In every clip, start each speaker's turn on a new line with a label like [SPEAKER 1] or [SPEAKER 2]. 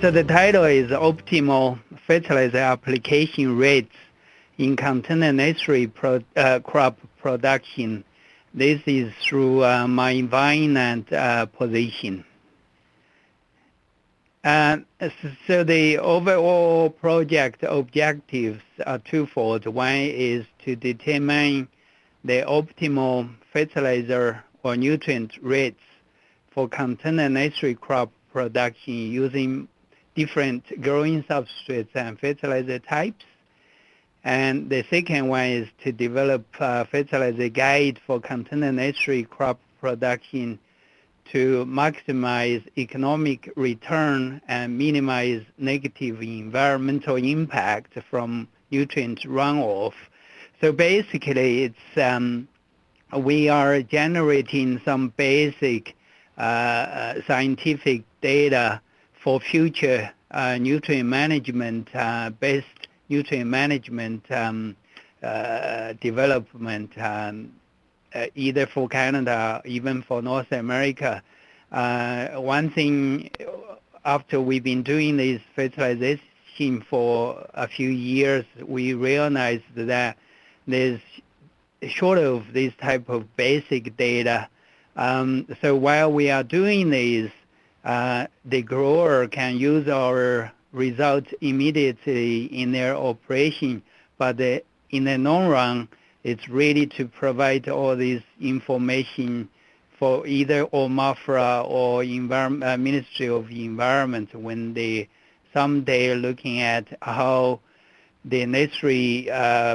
[SPEAKER 1] So the title is Optimal Fertilizer Application Rates in Container Nursery Crop Production. This is through my environment position. So the overall project objectives are twofold. One is to determine the optimal fertilizer or nutrient rates for container nursery crop production using different growing substrates and fertilizer types. And the second one is to develop a fertilizer guide for container nursery crop production to maximize economic return and minimize negative environmental impact from nutrient runoff. So basically, it's we are generating some basic scientific data for future nutrient management, based nutrient management development, either for Canada, even for North America. One thing, after we've been doing this fertilization for a few years, we realized that there's short of this type of basic data. So while we are doing this, the grower can use our results immediately in their operation, but in the long run, it's really to provide all this information for either OMAFRA or Ministry of Environment when they someday looking at how the nursery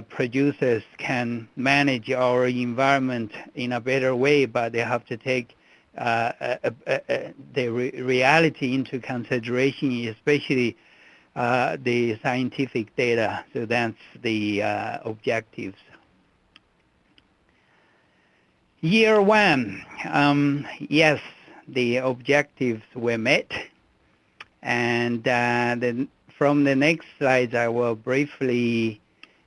[SPEAKER 1] producers can manage our environment in a better way, but they have to take the reality into consideration, especially the scientific data. So that's the objectives. Year one, yes, the objectives were met. And then from the next slides, I will briefly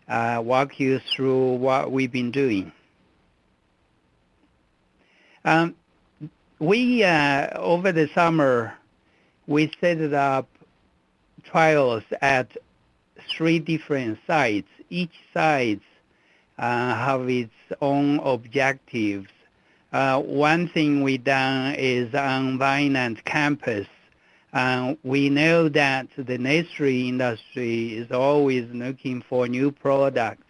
[SPEAKER 1] walk you through what we've been doing. We, over the summer, we set up trials at 3 different sites. Each site have its own objectives. One thing we done is on Vineland campus. We know that the nursery industry is always looking for new products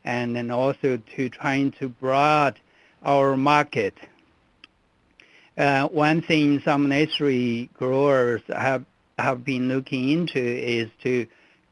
[SPEAKER 1] and then also to trying to broaden our market. One thing some nursery growers have been looking into is to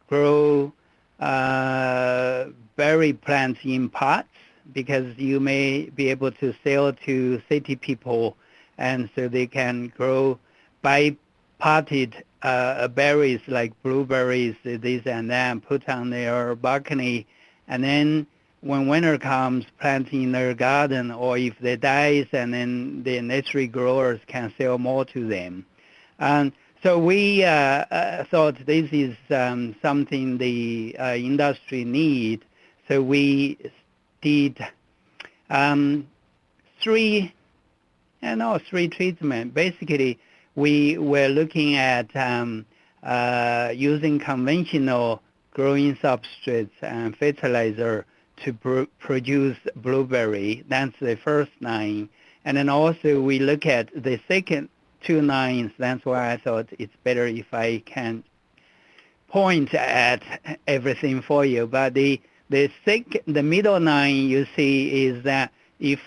[SPEAKER 1] grow berry plants in pots, because you may be able to sell to city people, and so they can grow potted berries like blueberries, this and that, put on their balcony, and then when winter comes, plant in their garden, or if they dies, and then the nursery growers can sell more to them. And so we thought this is something the industry need. So we did 3 treatments. Basically, we were looking at using conventional growing substrates and fertilizer to produce blueberry. That's the first line. And then also we look at the second 2 lines. That's why I thought it's better if I can point at everything for you. But the middle line you see is that if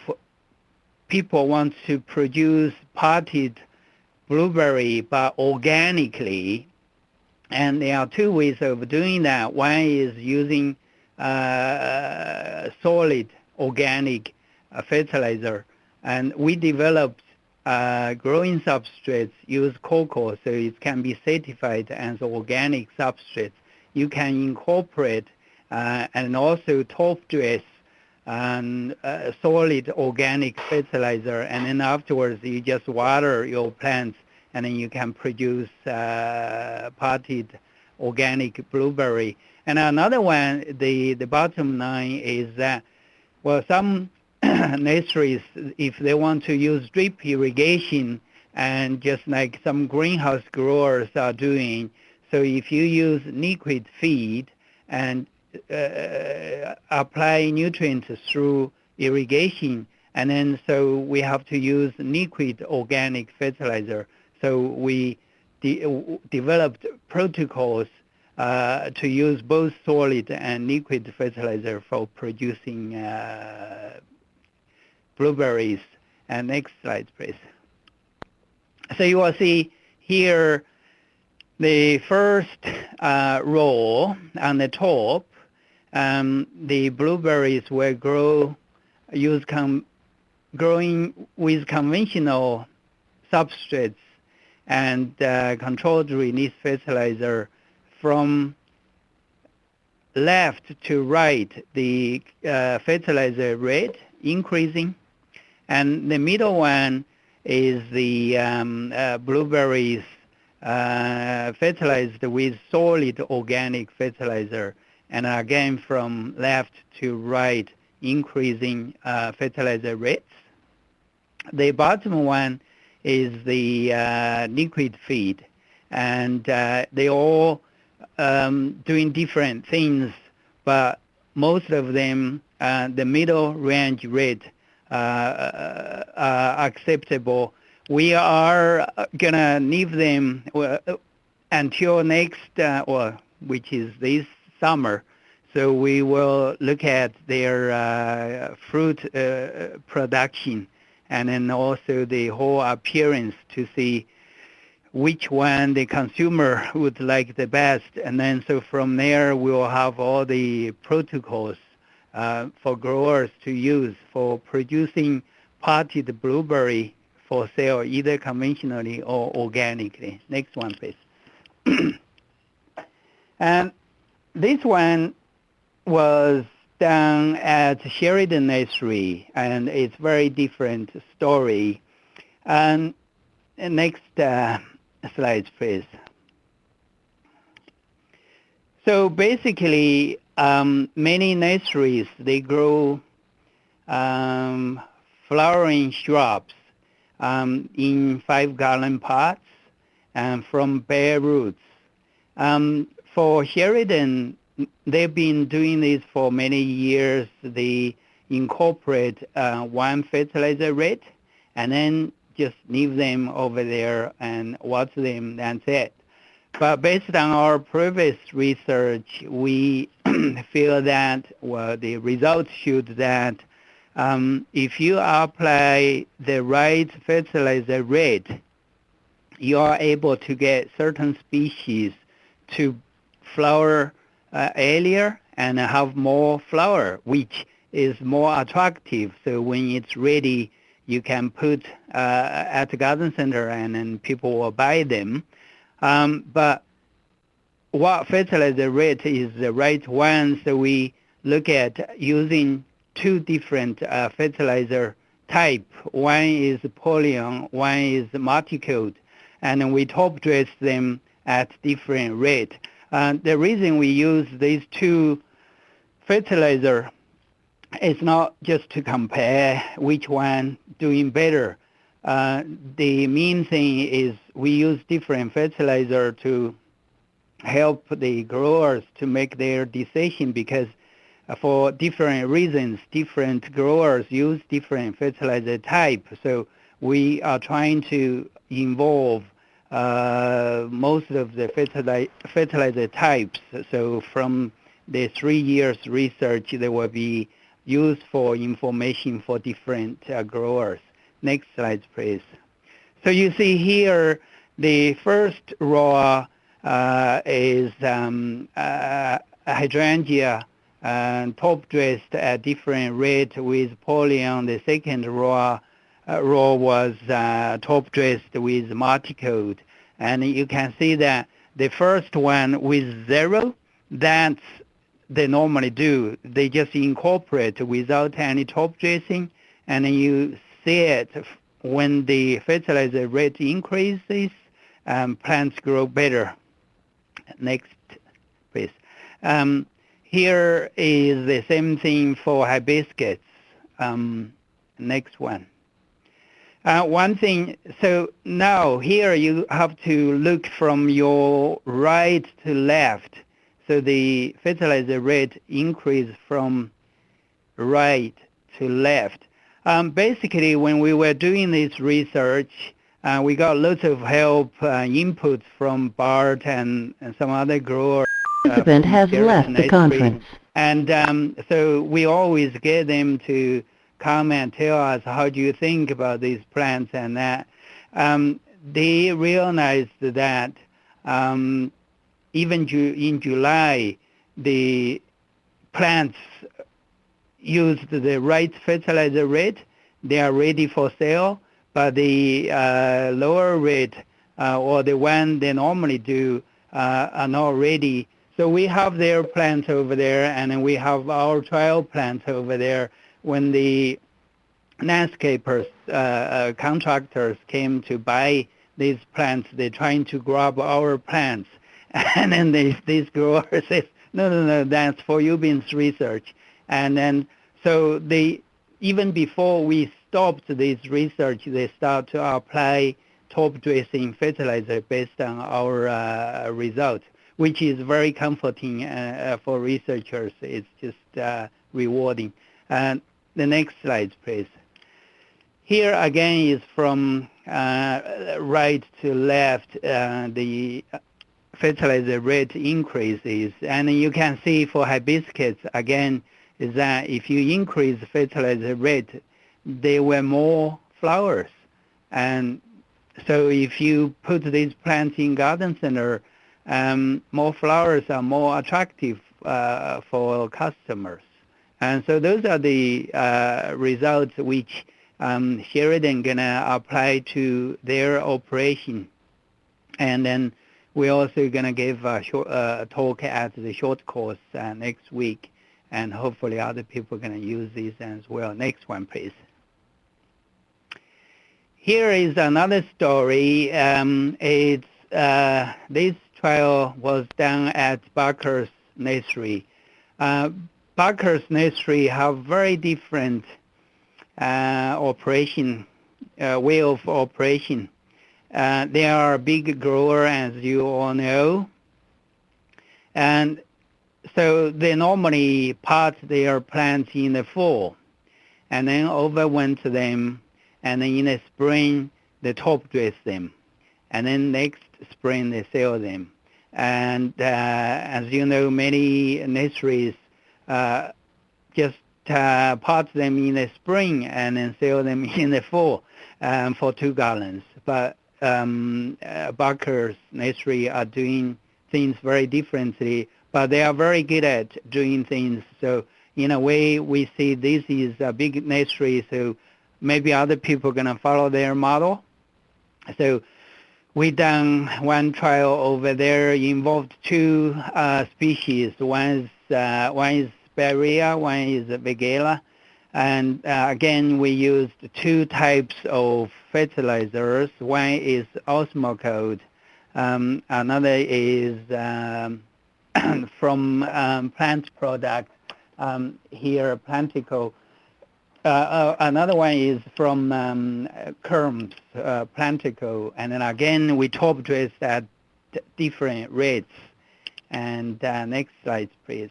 [SPEAKER 1] people want to produce potted blueberry but organically, and there are 2 ways of doing that. One is using solid organic fertilizer, and we developed growing substrates, use cocoa, so it can be certified as organic substrates. You can incorporate and also top dress solid organic fertilizer, and then afterwards you just water your plants, and then you can produce potted organic blueberry. And another one, the bottom line is that, well, some nurseries, if they want to use drip irrigation and just like some greenhouse growers are doing. So if you use liquid feed and apply nutrients through irrigation, and then so we have to use liquid organic fertilizer. So we developed protocols to use both solid and liquid fertilizer for producing blueberries. And next slide, please. So you will see here the first row on the top. The blueberries were growing with conventional substrates and controlled release fertilizer. From left to right, the fertilizer rate increasing, and the middle one is the blueberries fertilized with solid organic fertilizer, and again from left to right, increasing fertilizer rates. The bottom one is the liquid feed, and they all doing different things, but most of them, the middle range rate are acceptable. We are gonna leave them until next, which is this summer. So we will look at their fruit production, and then also the whole appearance to see which one the consumer would like the best. And then so from there, we'll have all the protocols for growers to use for producing potted blueberry for sale, either conventionally or organically. Next one, please. And this one was done at Sheridan Nursery, and it's very different story. And next slide, please. So basically, many nurseries, they grow flowering shrubs in 5-gallon pots and from bare roots. For Sheridan, they've been doing this for many years. They incorporate one fertilizer rate and then just leave them over there and watch them, that's it. But based on our previous research, we feel that, well, the results showed that if you apply the right fertilizer rate, you are able to get certain species to flower earlier and have more flower, which is more attractive. So when it's ready, you can put at the garden center and then people will buy them. But what fertilizer rate is the right one? So we look at using two different fertilizer type. One is polyon, one is multicoat, and we top dress them at different rate. The reason we use these two fertilizer is not just to compare which one doing better. The main thing is we use different fertilizer to help the growers to make their decision, because for different reasons, different growers use different fertilizer type. So we are trying to involve most of the fertilizer types. So from the 3 years research, there will be useful information for different growers. Next slide, please. So you see here, the first row is hydrangea top dressed at different rate with polyon. The second row was top dressed with multicoat, and you can see that the first one with zero, that's they normally do. They just incorporate without any top dressing, and you see it when the fertilizer rate increases, plants grow better. Next, please. Here is the same thing for hibiscus. Next one. One thing, so now here you have to look from your right to left. So the fertilizer rate increase from right to left. Basically, when we were doing this research, we got lots of help, inputs from Bart and some other growers.
[SPEAKER 2] Participant has left the conference.
[SPEAKER 1] And so we always get them to come and tell us, how do you think about these plants and that. They realized that even in July, the plants used the right fertilizer rate, they are ready for sale, but the lower rate or the one they normally do are not ready. So we have their plants over there, and then we have our trial plants over there. When the landscapers, contractors came to buy these plants, they're trying to grab our plants. And then these growers says, no, that's for Youbin's research. And then, so they, even before we stopped this research, they start to apply top dressing fertilizer based on our results, which is very comforting for researchers. It's just rewarding. And the next slide, please. Here again is from right to left, the fertilizer rate increases. And you can see for hibiscus, again, is that if you increase fertilizer rate, there were more flowers. And so if you put these plants in garden center, more flowers are more attractive for customers. And so those are the results which Sheridan gonna apply to their operation. And then we're also gonna give a talk at the short course next week, and hopefully other people are gonna use this as well. Next one, please. Here is another story. It's this trial was done at Barker's Nursery. Barker's Nursery have very different operation, way of operation. They are a big grower, as you all know. And so they normally pot their plants in the fall, and then overwinter them, and then in the spring they top dress them, and then next spring they sell them. And as you know, many nurseries just pot them in the spring and then sell them in the fall for 2 gallons. But Barker's Nursery are doing things very differently, but they are very good at doing things. So in a way, we see this is a big nursery, so maybe other people are going to follow their model. So we done one trial over there, involved 2 species. One is Speria, one is Vegela. And again, we used 2 types of fertilizers. One is Osmocote. Another is from plant product, here Plantico. Another one is from Kerms, Plantico. And then again, we top dress at different rates. And next slide, please.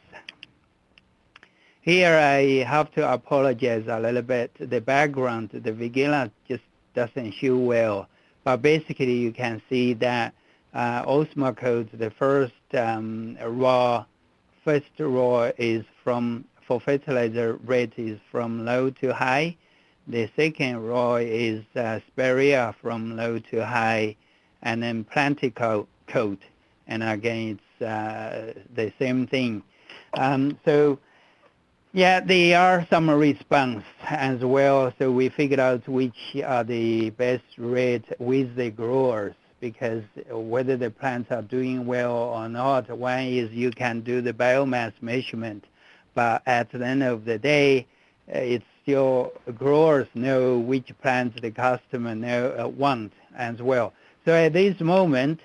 [SPEAKER 1] Here I have to apologize a little bit. The background, the Vegela just doesn't show well. But basically you can see that Osmocote, the first raw is from, for fertilizer rate is from low to high. The second raw is Speria from low to high, and then Planticote. And again, it's the same thing. So yeah, there are some response as well. So we figured out which are the best rate with the growers, because whether the plants are doing well or not, one is you can do the biomass measurement, but at the end of the day, it's still growers know which plants the customer want as well. So at this moment,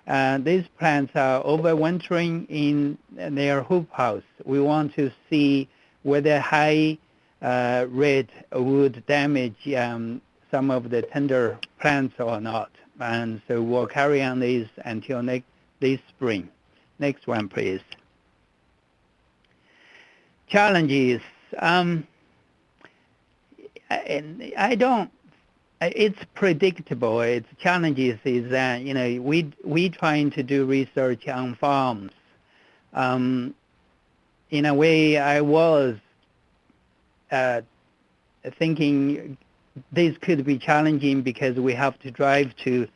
[SPEAKER 1] these plants are overwintering in their hoop house. We want to see whether high rate would damage some of the tender plants or not. And so we'll carry on this until this spring. Next one, please. Challenges. It's predictable. Its challenges is that we trying to do research on farms. In a way, I was thinking this could be challenging because we have to drive to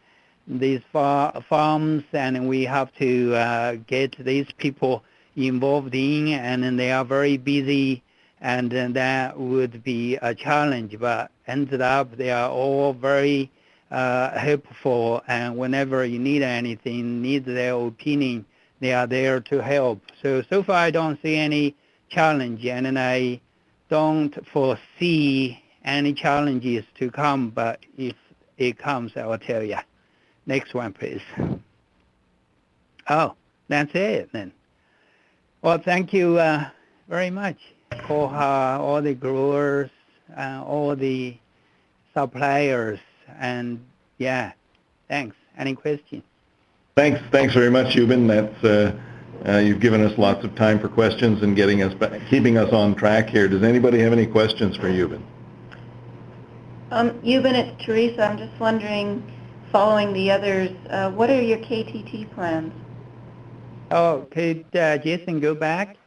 [SPEAKER 1] these farms and we have to get these people involved in, and then they are very busy, and then that would be a challenge. But ended up they are all very helpful, and whenever you need anything, need their opinion, they are there to help. So far I don't see any challenge, and then I don't foresee any challenges to come, but if it comes, I will tell you. Next one, please. Oh, that's it then. Well, thank you very much for all the growers, all the suppliers, and yeah, thanks. Any questions?
[SPEAKER 3] Thanks very much, Youbin. That's you've given us lots of time for questions and keeping us on track here. Does anybody have any questions for Youbin?
[SPEAKER 4] Youbin, it's Teresa. I'm just wondering, following the others, what are your KTT plans?
[SPEAKER 1] Oh, could Jason go back?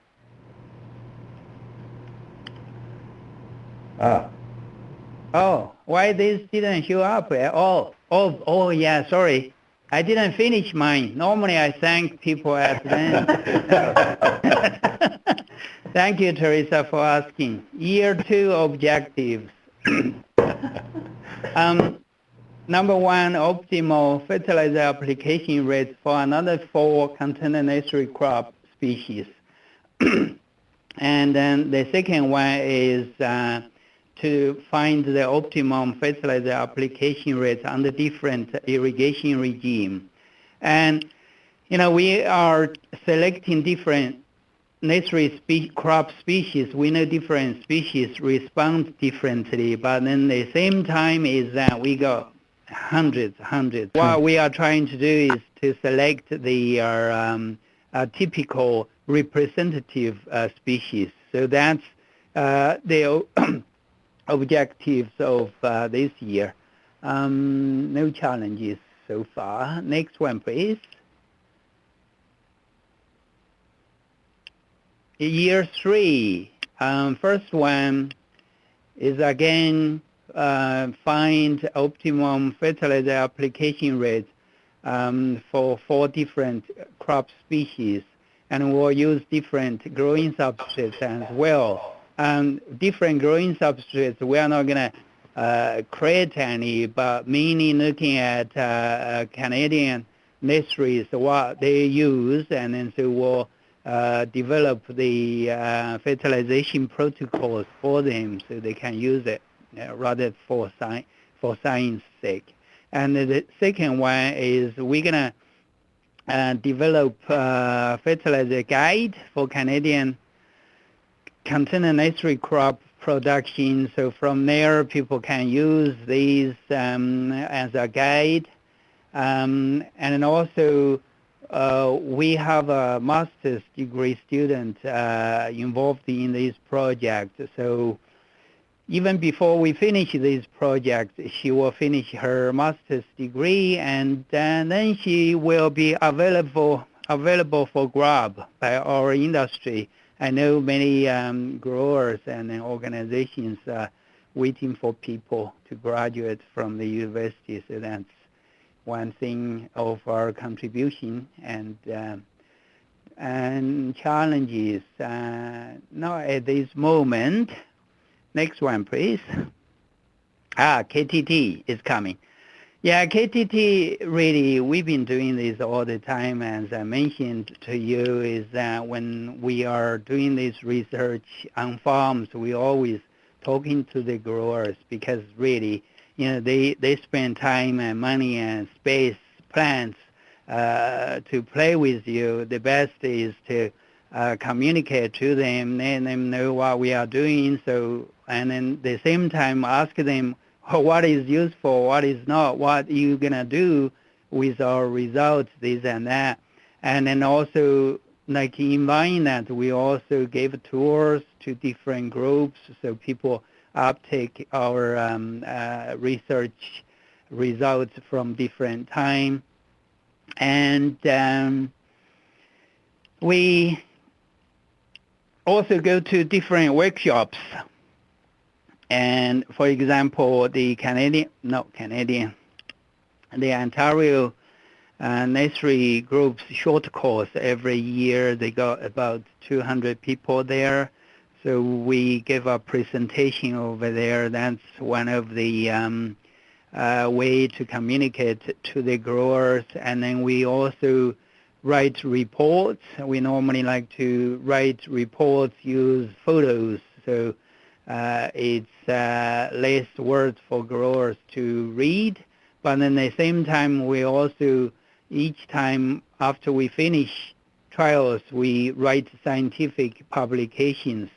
[SPEAKER 1] Oh, why this didn't show up at all? Oh, yeah, sorry. I didn't finish mine. Normally I thank people at the end. Thank you, Teresa, for asking. Year 2 objectives. Number 1, optimal fertilizer application rates for another 4 container nursery crop species. And then the second one is to find the optimum fertilizer application rates under different irrigation regime. And, we are selecting different nursery crop species. We know different species respond differently, but then the same time is that we got hundreds. What we are trying to do is to select the typical representative species. So that's the objectives of this year. No challenges so far. Next one, please. Year 3. First one is again find optimum fertilizer application rates for 4 different crop species, and we'll use different growing substrates as well. Different growing substrates, we are not going to create any, but mainly looking at Canadian nurseries, what they use, and then so we'll develop the fertilization protocols for them so they can use it rather for science sake. And the second one is we're going to develop a fertilizer guide for Canadian container nursery crop production. So from there, people can use these as a guide. And then also, we have a master's degree student involved in this project. So even before we finish this project, she will finish her master's degree, and then she will be available for grab by our industry. I know many growers and organizations are waiting for people to graduate from the university, so that's one thing of our contribution. And challenges, not at this moment. Next one, please. KTT is coming. Yeah, KTT, really, we've been doing this all the time. As I mentioned to you, is that when we are doing this research on farms, we always talking to the growers, because really, they spend time and money and space, plants to play with you. The best is to communicate to them, let them know what we are doing. So, and then at the same time, ask them what is useful, what is not, what you're going to do with our results, this and that. And then also, like in that, we also gave tours to different groups so people uptake our research results from different time. And we also go to different workshops. And for example, the Ontario nursery groups short course every year. They got about 200 people there. So we give a presentation over there. That's one of the way to communicate to the growers. And then we also write reports. We normally like to write reports, use photos. So it's less words for growers to read. But at the same time, we also, each time after we finish trials, we write scientific publications.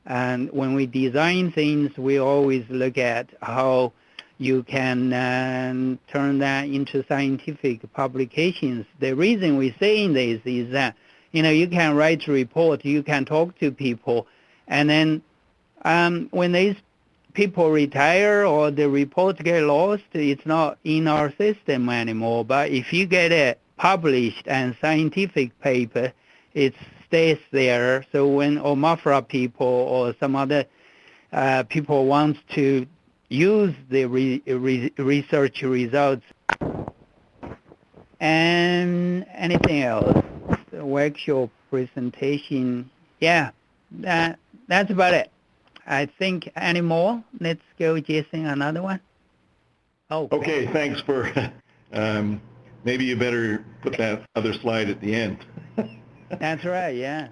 [SPEAKER 1] And when we design things, we always look at how you can turn that into scientific publications. The reason we're saying this is that, you can write a report, you can talk to people, and then when these people retire or the report get lost, it's not in our system anymore. But if you get it published and scientific paper, it stays there. So when Omafra people or some other people want to use the research results and anything else, the workshop presentation, yeah, that's about it. I think any more? Let's go, Jason, another one. Oh.
[SPEAKER 3] Okay, thanks for, maybe you better put that other slide at the end.
[SPEAKER 1] That's right, yeah.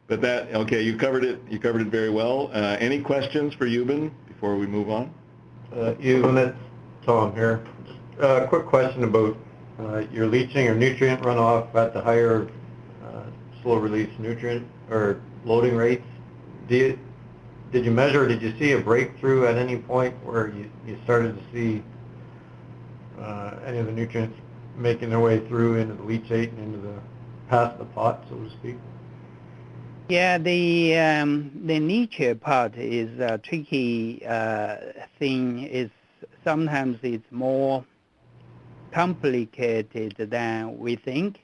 [SPEAKER 3] But okay, you covered it very well. Any questions for Youbin before we move on?
[SPEAKER 5] Youbin, it's Tom here. Just a quick question about your leaching or nutrient runoff at the higher slow release nutrient or loading rates. Did you measure, did you see a breakthrough at any point where you started to see any of the nutrients making their way through into the leachate and into past the pot, so to speak?
[SPEAKER 1] Yeah, the niche part is a tricky thing. Is sometimes it's more complicated than we think.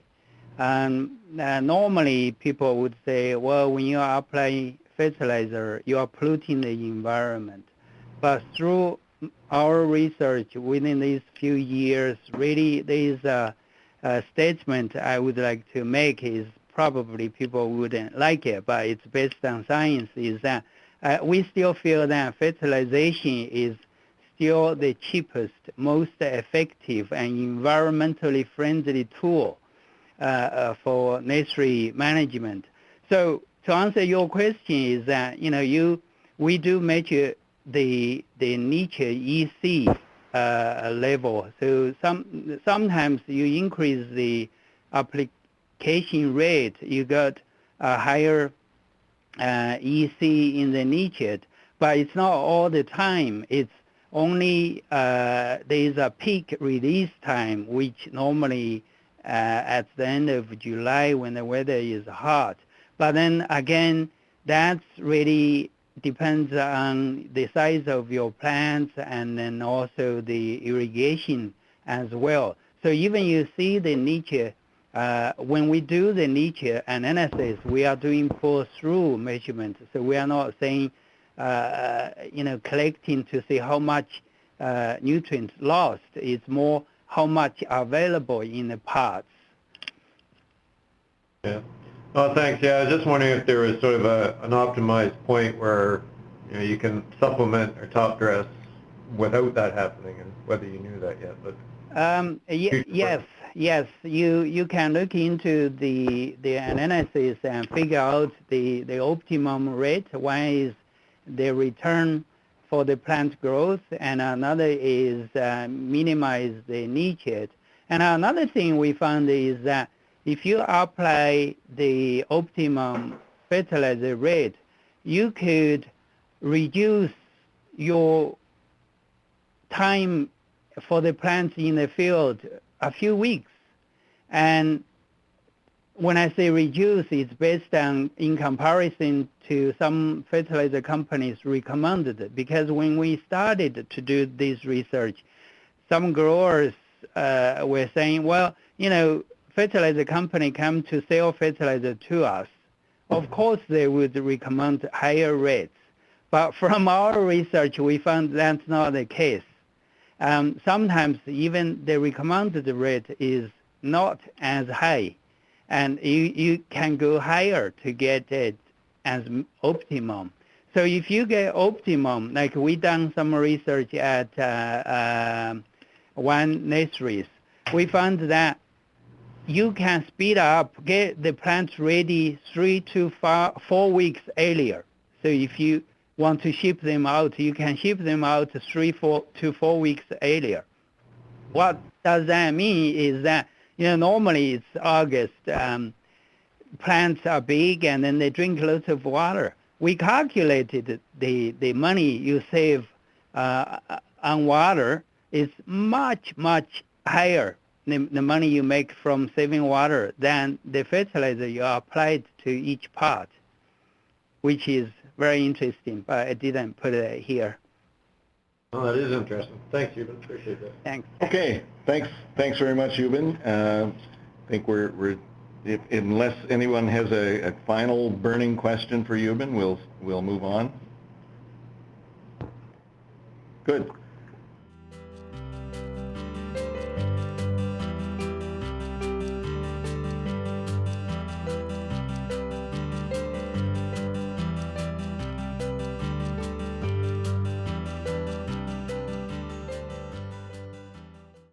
[SPEAKER 1] Normally people would say, well, when you apply fertilizer, you are polluting the environment. But through our research within these few years, really there is a statement I would like to make is probably people wouldn't like it, but it's based on science, is that we still feel that fertilization is still the cheapest, most effective, and environmentally friendly tool for nursery management. So to answer your question is that, we do measure the niche EC level. So sometimes you increase the application rate, you got a higher EC in the niche, but it's not all the time. It's only there is a peak release time, which normally at the end of July when the weather is hot. But then again, that's really depends on the size of your plants and then also the irrigation as well. So even you see the niche, when we do the niche analysis, we are doing pull-through measurements. So we are not saying, collecting to see how much nutrients lost. It's more how much available in the pots.
[SPEAKER 5] Yeah. Oh, thanks. Yeah, I was just wondering if there was sort of an optimized point where you can supplement or top dress without that happening, and whether you knew that yet. But yes, you can look into the analysis and figure out the optimum rate. One is the return for the plant growth, and another is minimize the nitrate. And another thing we found is that if you apply the optimum fertilizer rate, you could reduce your
[SPEAKER 1] time for the plants in the field a few weeks. And when I say reduce, it's based on in comparison to some fertilizer companies recommended, because when we started to do this research, some growers were saying, well, fertilizer company come to sell fertilizer to us. Of course, they would recommend higher rates. But from our research, we found that's not the case. Sometimes even the recommended rate is not as high, and you can go higher to get it as optimum. So if you get optimum, like we done some research at one nurseries, we found that you can speed up, get the plants ready 3 to 4 weeks earlier. So if you want to ship them out, you can ship them out 3 to 4 weeks earlier. What does that mean is that, normally it's August, plants are big and then they drink lots of water. We calculated the money you save on water is much, much higher, the money you make from saving water, than the fertilizer you applied to each part, which is very interesting, but I didn't put it here.
[SPEAKER 5] Oh, that is interesting. Thanks, Youbin. Appreciate that.
[SPEAKER 1] Thanks.
[SPEAKER 3] Okay, thanks very much, Youbin. I think unless anyone has a final burning question for Youbin, we'll move on. Good.